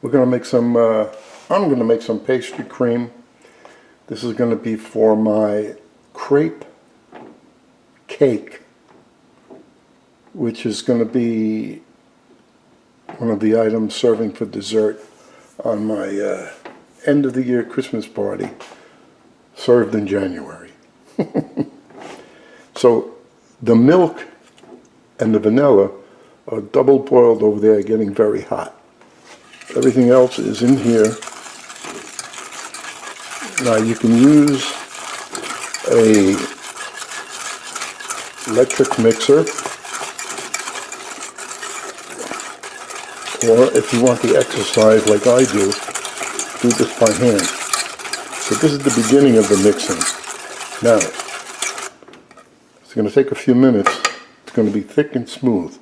We're going to make some, I'm going to make some pastry cream. This is going to be for my crepe cake, which is going to be one of the items serving for dessert on my end of the year Christmas party, served in January. So the milk and the vanilla are double boiled over there, getting very hot. Everything else is in here. Now you can use a electric mixer, or if you want the exercise like I do this by hand. So this is the beginning of the mixing. Now, it's going to take a few minutes. It's going to be thick and smooth.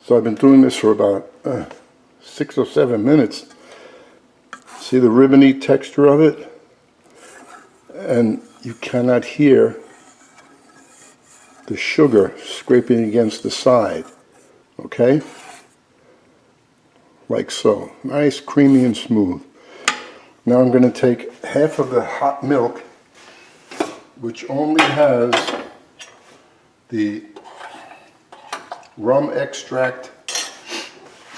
So I've been doing this for about 6 or 7 minutes. See the ribbony texture of it? And you cannot hear the sugar scraping against the side. Okay? Like so. Nice, creamy, and smooth. Now I'm going to take half of the hot milk, which only has the rum extract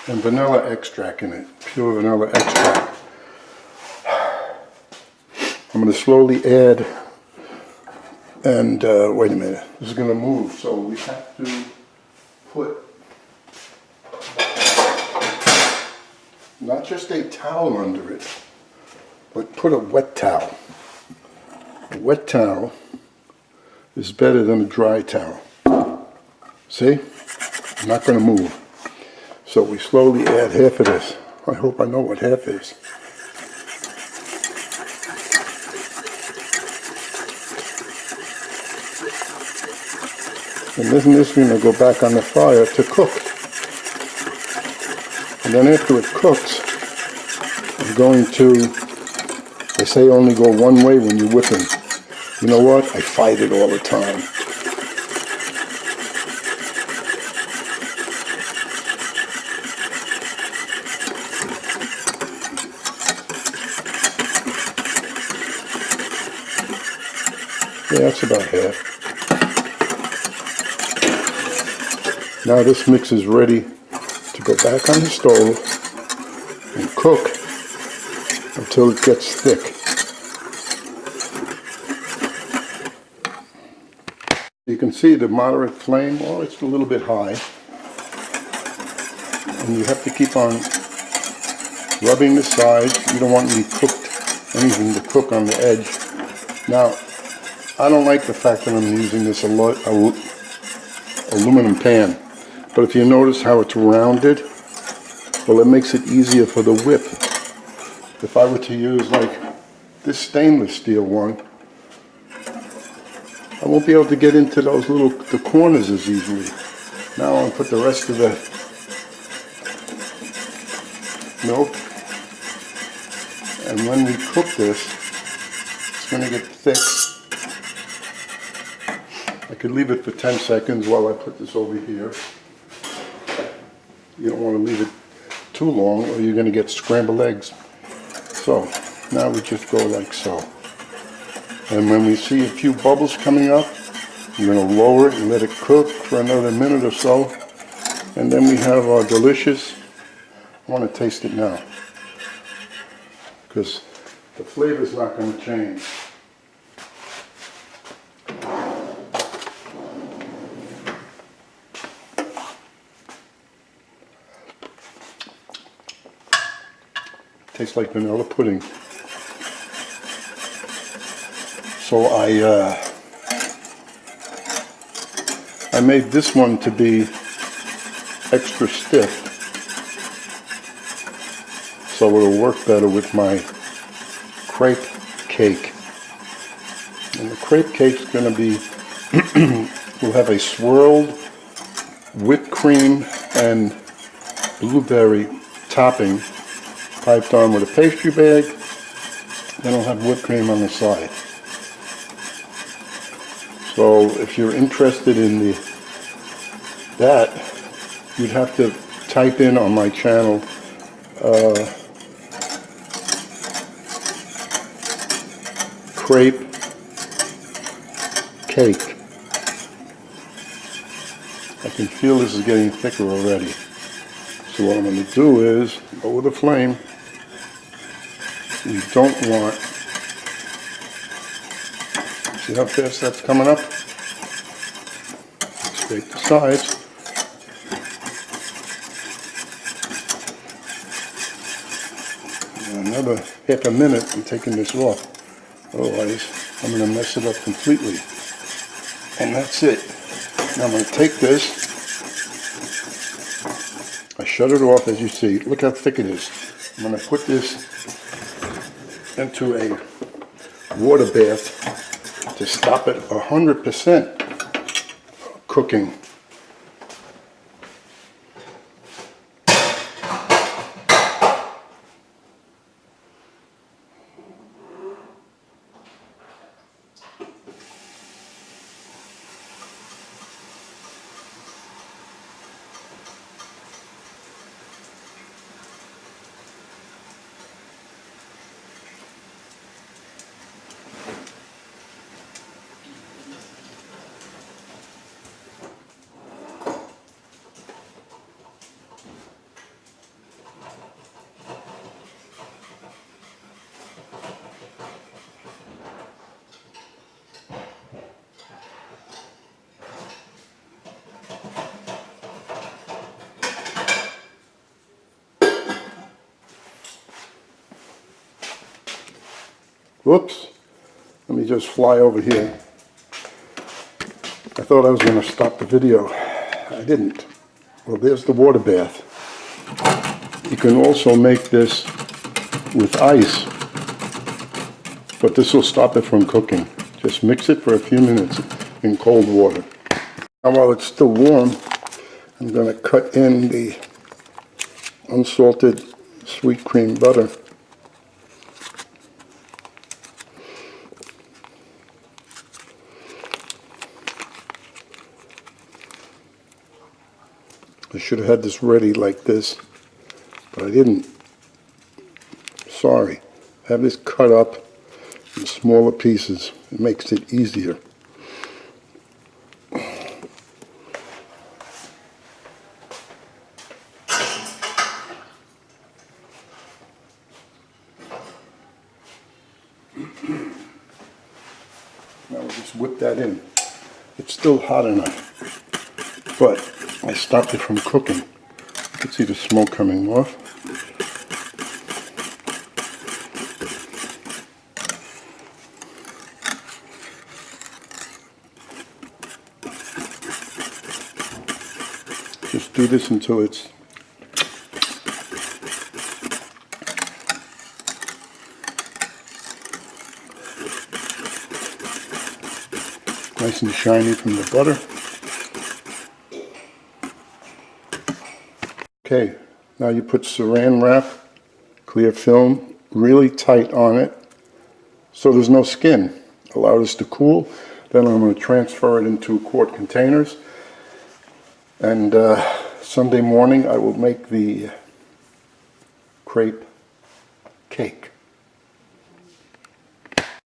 and vanilla extract in it, pure vanilla extract. I'm going to slowly add, and wait a minute, this is going to move, so we have to put not just a towel under it, but put a wet towel. A wet towel is better than a dry towel. See? I'm not going to move. So we slowly add half of this. I hope I know what half is. And then this is going to go back on the fire to cook. And then after it cooks, I'm going to, they say only go one way when you're whipping. You know what? I fight it all the time. Yeah, that's about half. Now this mix is ready to go back on the stove and cook until it gets thick. You can see the moderate flame, oh, it's a little bit high. And you have to keep on rubbing the sides. You don't want anything to cook on the edge. Now, I don't like the fact that I'm using this aluminum pan, but if you notice how it's rounded, well, it makes it easier for the whip. If I were to use like this stainless steel one, I won't be able to get into the corners as easily. Now I'll put the rest of the milk, and when we cook this, it's going to get thick. I could leave it for 10 seconds while I put this over here. You don't want to leave it too long or you're going to get scrambled eggs. So now we just go like so. And when we see a few bubbles coming up, we're going to lower it and let it cook for another minute or so. And then we have our delicious, I want to taste it now, because the flavor is not going to change. Tastes like vanilla pudding. So I made this one to be extra stiff, so it'll work better with my crepe cake. And the crepe cake's going to be, we'll have a swirled whipped cream and blueberry topping piped on with a pastry bag. Then I'll have whipped cream on the side. So if you're interested in that, you'd have to type in on my channel crepe cake. I can feel this is getting thicker already. So what I'm going to do is lower the flame. We don't want, see how fast that's coming up? Scrape the sides. Another half a minute, I'm taking this off. Otherwise, I'm going to mess it up completely. And that's it. Now I'm going to take this. I shut it off, as you see. Look how thick it is. I'm going to put this into a water bath to stop it 100% cooking. Whoops, let me just fly over here. I thought I was going to stop the video. I didn't. Well, there's the water bath. You can also make this with ice, but this will stop it from cooking. Just mix it for a few minutes in cold water. Now while it's still warm, I'm going to cut in the unsalted sweet cream butter. I should have had this ready like this, but I didn't. Sorry. Have this cut up in smaller pieces. It makes it easier. Now we'll just whip that in. It's still hot enough, but I stopped it from cooking. You can see the smoke coming off. Just do this until it's nice and shiny from the butter. Okay, now you put saran wrap, clear film, really tight on it so there's no skin. Allow this to cool. Then I'm going to transfer it into quart containers. And Sunday morning I will make the crepe cake.